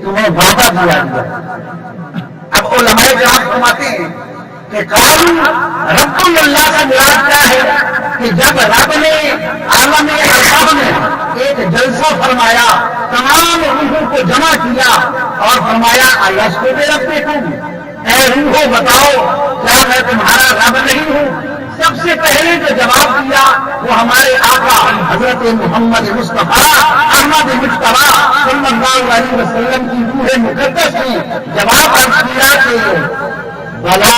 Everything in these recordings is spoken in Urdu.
تمہیں وعدہ دیا گیا۔ اب علماء کرام فرماتے ہیں کہ قالوا رب اللہ سے مراد کیا ہے کہ جب رب نے عالم ارواح میں ایک جلسہ فرمایا، تمام روحوں کو جمع کیا اور فرمایا الستو بربکم، اے روحو بتاؤ کیا میں تمہارا رب نہیں ہوں؟ سب سے پہلے جو جواب دیا وہ ہمارے آقا حضرت محمد مصطفیٰ احمد مجتبیٰ صلی اللہ علیہ وسلم کی روح مقدس نے جواب عرض کیا کہ بلا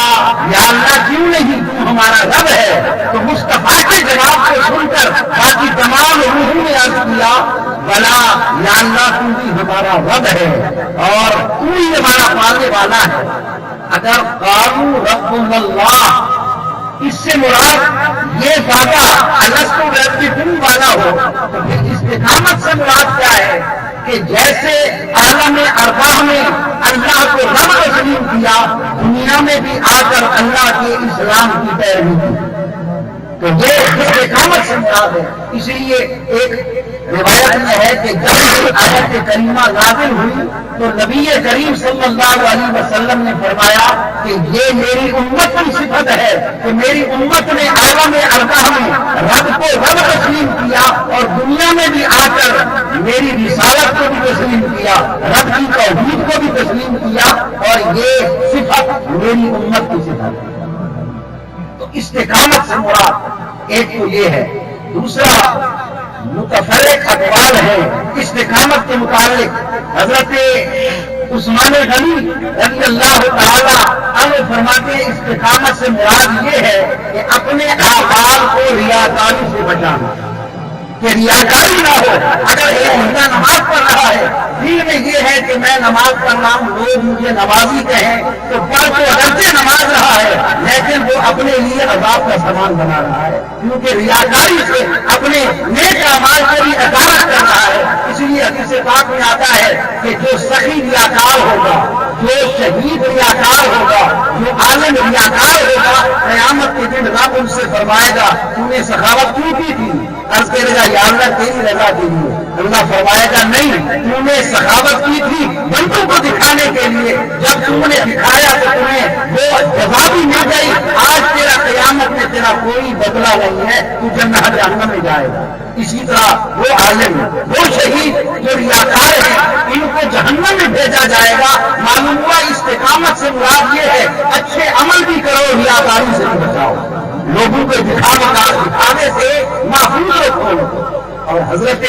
یا اللہ کیوں نہیں، تم ہمارا رب ہے۔ تو مصطفیٰ کے جواب کو سن کر باقی تمام روحوں نے عرض کیا بلا یا اللہ تم بھی ہمارا رب ہے اور تم ہی ہمارا پالنے والا ہے۔ اگر قالوا رب اللہ اس سے مراد یہ وعدہ الستو بربکم والا ہو تو پھر استقامت سے مراد کیا ہے کہ جیسے عالم ارواح میں اللہ کو رب تسلیم کیا، دنیا میں بھی آ کر اللہ کے اسلام کی پیروی کی، تو یہ استقامت سے مراد ہے۔ اسی لیے ایک روایت میں ہے کہ جب یہ آیت کریمہ نازل ہوئی تو نبی کریم صلی اللہ علیہ وسلم نے فرمایا کہ یہ میری امت کی صفت ہے کہ میری امت نے عالم ارواح میں رب کو رب تسلیم کیا اور دنیا میں بھی آ کر میری رسالت کو بھی تسلیم کیا، رب کی توحید کو بھی تسلیم کیا، اور یہ صفت میری امت کی صفت ہے۔ تو استقامت سے مراد ایک تو یہ ہے۔ دوسرا متفرق اقوال ہے استقامت کے متعلق۔ حضرت عثمان غنی رضی اللہ تعالی عنہ فرماتے ہیں استقامت سے مراد یہ ہے کہ اپنے اعمال کو ریاکاری سے بچانا، کہ ریاکاری نہ ہو۔ اگر ایک بندہ نماز پڑھ رہا ہے، دل میں یہ ہے کہ میں نماز پڑھ رہا ہوں، لوگ مجھے نمازی کہیں، تو پڑھ تو اگرچہ نماز رہا ہے لیکن وہ اپنے لیے عذاب کا سامان بنا رہا ہے، کیونکہ ریاکاری سے اپنے نیک اعمال کو بھی اکارت کر رہا ہے۔ اس لیے حدیث پاک میں آتا ہے کہ جو سخی ریاکار ہوگا، جو شہید ریاکار ہوگا، جو عالم ریاکار ہوگا، قیامت کے دن رب ان سے فرمائے گا تم نے سخاوت کیوں کی تھی؟ عرض کرے گا یا اللہ تیری رضا کے لیے۔ اللہ فرمائے گا نہیں، تم نے سخاوت کی تھی بندوں کو دکھانے کے لیے، جب تم نے دکھایا تو تمہیں وہ جزا بھی مل گئی، آج تیرا قیامت میں تیرا کوئی بدلہ نہیں ہے، تو جنت جہنم میں جائے گا۔ اسی طرح وہ عالم، وہ شہید جو ریاکار ہیں، ان کو جہنم میں بھیجا جائے گا۔ معلوم ہوا استقامت سے مراد یہ ہے اچھے عمل بھی کرو، ریاکاری سے بھی بچاؤ، لوگوں کو دکھانے سے محفوظ رکھو۔ اور حضرت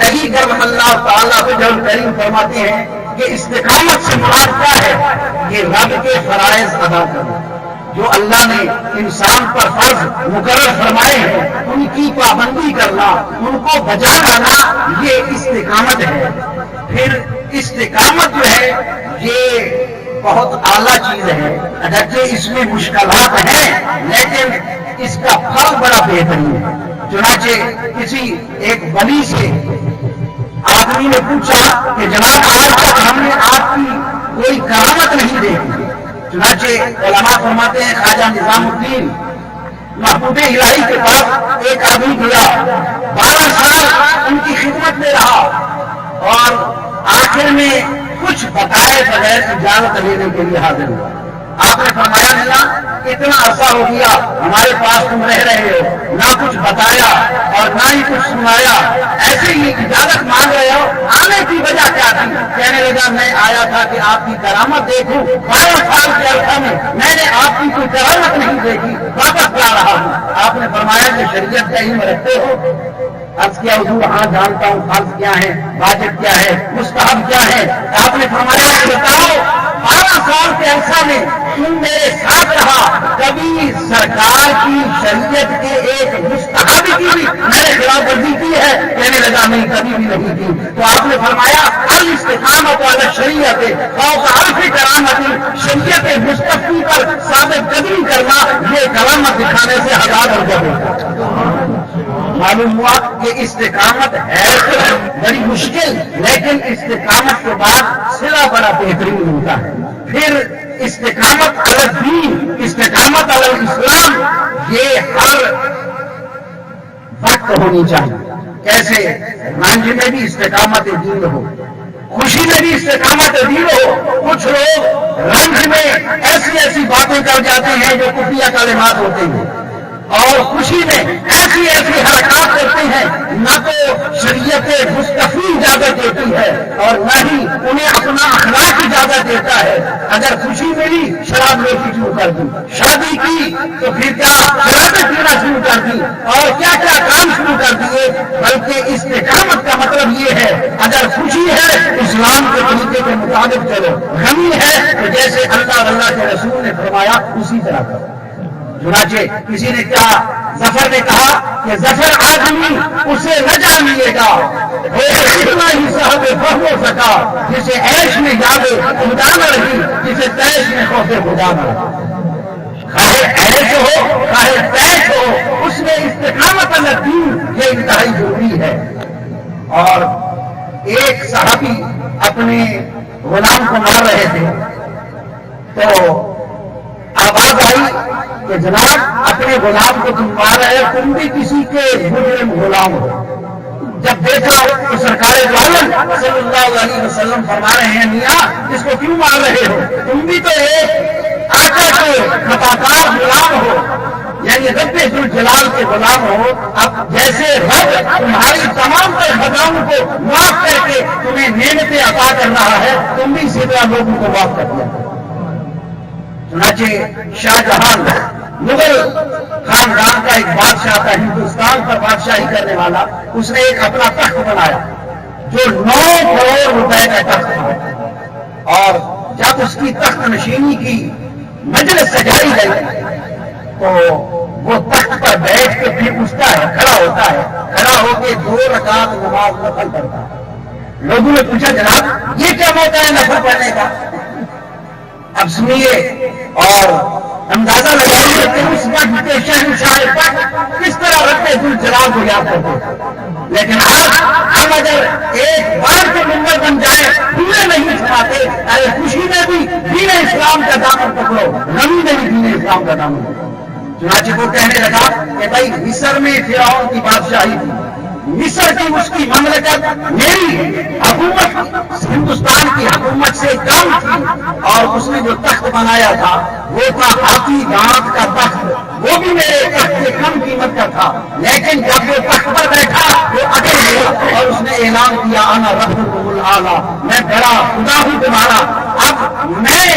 علی کرم اللہ تعالیٰ وجہ کریم فرماتے ہیں کہ استقامت سے مراد کیا ہے کہ رب کے فرائض ادا کرنا، جو اللہ نے انسان پر فرض مقرر فرمائے ہیں ان کی پابندی کرنا، ان کو بجا لانا، یہ استقامت ہے۔ پھر استقامت جو ہے یہ بہت اعلیٰ چیز ہے، اگرچہ اس میں مشکلات ہیں لیکن اس کا پھل بڑا بہترین ہے۔ چنانچہ کسی ایک ولی سے آدمی نے پوچھا کہ جناب آج تک ہم نے آپ کی کوئی کرامت نہیں دیکھی۔ چنانچہ علماء فرماتے ہیں خواجہ نظام الدین محبوب الہی کے پاس ایک آدمی گیا، 12 سال ان کی خدمت میں رہا اور آخر میں کچھ بتائے بغیر اجازت لینے کے لیے حاضر ہوا۔ آپ نے فرمایا ملا اتنا عرصہ ہو گیا ہمارے پاس تم رہ رہے ہو، نہ کچھ بتایا اور نہ ہی کچھ سنایا، ایسے ہی اجازت مانگ رہے ہو، آنے کی وجہ کیا تھی؟ کہنے لگا میں آیا تھا کہ آپ کی کرامت دیکھوں، 12 سال کے عرصہ میں نے آپ کی کوئی کرامت نہیں دیکھی، واپس جا رہا ہوں۔ آپ نے فرمایا کہ شریعت کا علم رکھتے ہو؟ عرض کیا حضور ہاں جانتا ہوں، فرض کیا ہے، واجب کیا ہے، مستحب کیا ہے؟ آپ نے فرمایا کہ بتاؤ 12 سال کے عرصہ میں تم میرے ساتھ رہا، کبھی سرکار کی شریعت کے ایک مستحب کی بھی میں نے خلاف ورزی کی ہے؟ کہنے لگا نہیں کبھی بھی نہیں کی۔ تو آپ نے فرمایا الاستقامت علی الشریعت فوق الف کرامت، شریعت مصطفی پر ثابت قدمی کرنا یہ کرامت دکھانے سے 1000 درجہ ہوتا ہے۔ معلوم ہوا کہ استقامت ہے بڑی مشکل، لیکن استقامت کے بعد صلہ بڑا بہترین ہوتا ہے۔ پھر استقامت علی الدین، استقامت علی الاسلام، یہ ہر وقت ہونی چاہیے۔ کیسے؟ رانجھ میں بھی استقامت دین ہو، خوشی میں بھی استقامت عظیم ہو. کچھ لوگ رنج میں ایسی ایسی باتیں کر جاتے ہیں جو کفریہ کلمات ہوتے ہیں، اور خوشی میں ایسی ایسی حرکات کرتے ہیں، نہ تو شریعت مستقی اجازت دیتی ہے اور نہ ہی انہیں اپنا اخلاق اجازت دیتا ہے. اگر خوشی ملی شراب نوشی شروع کر دی، شادی کی تو پھر کیا شرابیں پینا شروع کر دی، اور کیا کیا کام شروع کر دیے. بلکہ استقامت کا مطلب یہ ہے اگر خوشی ہے اسلام کے طریقے کے مطابق چلو، غمی ہے تو جیسے اللہ کے رسول نے فرمایا اسی طرح کرو. چنانچہ کسی نے کیا ظفر نے کہا کہ ظفر آدمی اسے نہ جانیے گا وہ اتنا ہی صاحب فہم ہو سکا جسے عیش میں یاد خدا نہ رہی، جسے تیش میں خوف خدا نہ رہی. خواہ عیش ہو خواہ تیش ہو، اس میں استقامت الدین یہ انتہائی ضروری ہے. اور ایک صحابی اپنے غلام کو مار رہے تھے تو آواز آئی کہ جناب اپنے غلام کو تم مار رہے ہو، تم بھی کسی کے مجرم غلام ہو. جب دیکھا تو سرکار دو عالم صلی اللہ علیہ وسلم فرما رہے ہیں میاں اس کو کیوں مار رہے ہو، تم بھی تو ایک آقا کے خطاکار غلام ہو، یعنی رب ذوالجلال کے غلام ہو. اب جیسے رب تمہاری تمام تر خطاؤں کو معاف کر کے تمہیں نعمتیں عطا کر رہا ہے، تم بھی اسی طرح لوگوں کو معاف کر دیا. چنانچہ شاہ جہاں مغل خاندان کا ایک بادشاہ تھا، ہندوستان پر بادشاہی کرنے والا. اس نے ایک اپنا تخت بنایا جو 9 کروڑ روپے کا تخت تھا، اور جب اس کی تخت نشینی کی مجلس سجائی گئی تو وہ تخت پر بیٹھ کے پھر اٹھتا ہے، کھڑا ہوتا ہے، کھڑا ہو کے 2 رکعت نماز نفل پڑھتا ہے. لوگوں نے پوچھا جناب یہ کیا موقع ہے نفل پڑھنے کا؟ اب سنیے اور اندازہ لگائیے کہ اس وقت کے شہنشاہ پاک کس طرح رب ذوالجلال کو یاد کرتے تھے. لیکن آج ہم اگر ایک بار کے ممبر بن جائے پورے نہیں سناتے. ارے خوشی میں بھی دین اسلام کا دامن پکڑو، غمی میں بھی دین اسلام کا دامن پکڑو. چنانچہ وہ کہنے لگا کہ بھائی مصر میں فرعون کی بادشاہی تھی، مصر کی اس کی مملکت میری حکومت ہندوستان کی حکومت سے کم تھی، اور اس نے جو تخت بنایا تھا وہ تھا ہاتھی دانت کا تخت، وہ بھی میرے تخت سے کم قیمت کا تھا. لیکن جب وہ تخت پر بیٹھا وہ اٹل گیا اور اس نے اعلان کیا انا ربکم الاعلی، میں بڑا خدا ہوں تمہارا. اب میں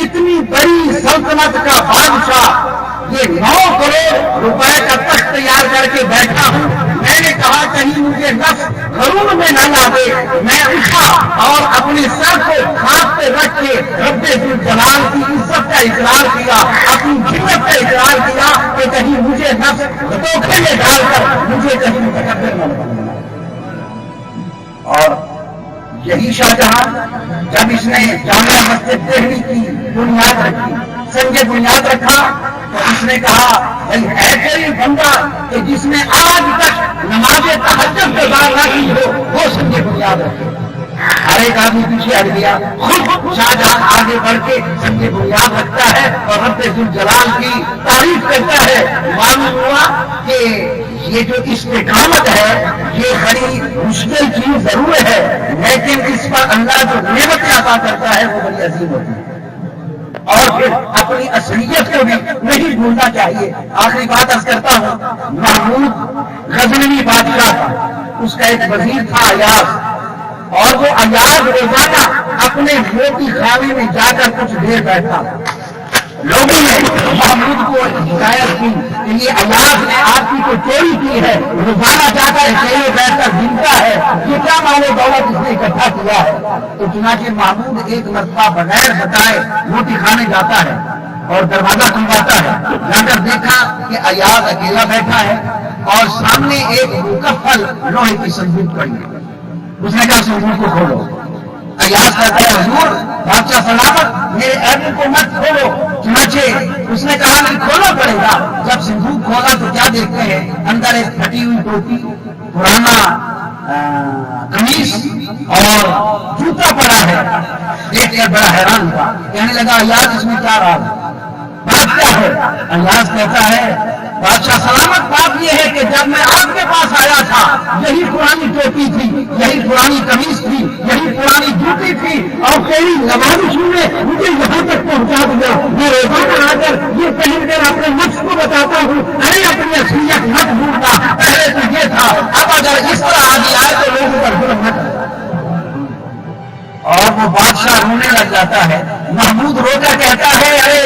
اتنی بڑی سلطنت کا بادشاہ یہ 9 کروڑ روپے کا تخت تیار کر کے بیٹھا ہوں. میں نے کہا کہیں مجھے نفس غرور میں نہ لا دے. میں اٹھا اور اپنے سر کو ہاتھ پہ رکھ کے رب ذوالجلال کی عزت کا اقرار کیا، اپنی جنت کا اقرار کیا کہ کہیں مجھے نفس دھوکے میں ڈال کر مجھے کہیں متکبر نہ بنانا. اور یہی شاہ جہاں جب اس نے جامع مسجد دہلی کی بنیاد رکھی، سنگ بنیاد رکھا، تو اس نے کہا بھائی ہے کوئی بندہ کہ جس نے آج تک نماز تہجد ادا نہ کی ہو وہ سنگ بنیاد رکھے. ہر ایک آدمی پیچھے ہٹ گیا. خود شاہ جہاں آگے بڑھ کے سنگ بنیاد رکھتا ہے اور رب ذوالجلال کی تعریف کرتا ہے. معلوم ہوا کہ یہ جو استقامت ہے یہ بڑی مشکل چیز ضرور ہے، لیکن اس پر اللہ جو نعمت عطا کرتا ہے وہ بڑی عظیم ہوتی ہے. اور پھر اپنی اصلیت کو بھی نہیں بھولنا چاہیے. آخری بات عرض کرتا ہوں، محمود غزنوی بادشاہ تھا، اس کا ایک وزیر تھا ایاز، اور وہ ایاز روزانہ اپنے موٹی خانے میں جا کر کچھ دیر بیٹھتا. لوگوں نے محمود کو شکایت کی کہ یہ ایاز نے آپ کی تو چوری کی ہے، روزانہ جا کر اکیلے بیٹھ کر گنتا ہے، یہ کیا مال و دولت اس نے اکٹھا کیا ہے. تو چنانچہ محمود ایک مرتبہ بغیر بتائے روٹی کھانے جاتا ہے اور دروازہ کھلواتا ہے. جا کر دیکھا کہ ایاز اکیلا بیٹھا ہے اور سامنے ایک مکفل لوہے کی صندوق پڑی ہے. اس نے کہا صندوق کو کھولو. ایاز کہتا ہے حضور بادشاہ سلامت میرے ایبو کو مت کھولو. چنانچہ اس نے کہا نہیں کھولنا پڑے گا. جب صندوق کھولا تو کیا دیکھتے ہیں اندر ایک پھٹی ہوئی ٹوپی، پرانا قمیص اور جوتا پڑا ہے. دیکھ کر بڑا حیران ہوا، کہنے لگا ایاز اس میں کیا راز ہے، بات کیا ہے؟ ایاز کہتا ہے بادشاہ سلامت بات یہ ہے کہ جب میں آپ کے پاس آیا تھا یہی پرانی ٹوپی تھی، یہی پرانی قمیص تھی، یہی پرانی جوتی تھی، اور تیری لوازشوں نے مجھے یہاں تک پہنچا دیا۔ میں روزانہ آ کر یہ پہن کر اپنے نفس کو بتاتا ہوں، ارے اپنی اصلیت مت بھولنا، پہلے تو یہ تھا، اب اگر اس طرح آگے آئے تو لوگوں پر ظلم نہ کرنا۔ اور وہ بادشاہ رونے لگ جاتا ہے۔ محمود رو کر کہتا ہے ارے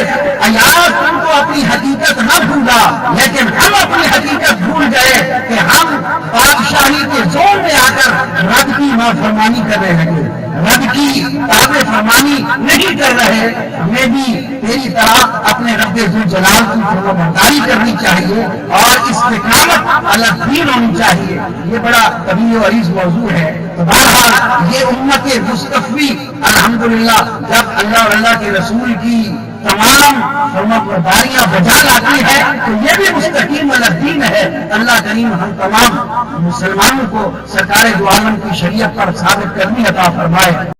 ایاز تم تو اپنی حقیقت نہ بھولا، لیکن ہم اپنی حقیقت بھول گئے کہ ہم بادشاہی کے زور میں آ کر رب کی نافرمانی کر رہے ہیں، رب کی تابع فرمانی نہیں کر رہے۔ ہمیں بھی تیری طرح اپنے رب ذوالجلال کی فرمانبرداری کرنی چاہیے اور استقامت علی الدین ہونی چاہیے۔ یہ بڑا طویل و عریض موضوع ہے۔ تو بہرحال یہ امت مصطفی الحمدللہ جب اللہ اور اللہ کے رسول کی تمام فرمانبرداریاں بجا لاتی ہے تو یہ بھی مستقیم علی الدین ہے۔ اللہ کریم ہم تمام مسلمانوں کو سرکار دو عالم کی شریعت پر ثابت کرنی عطا فرمائے۔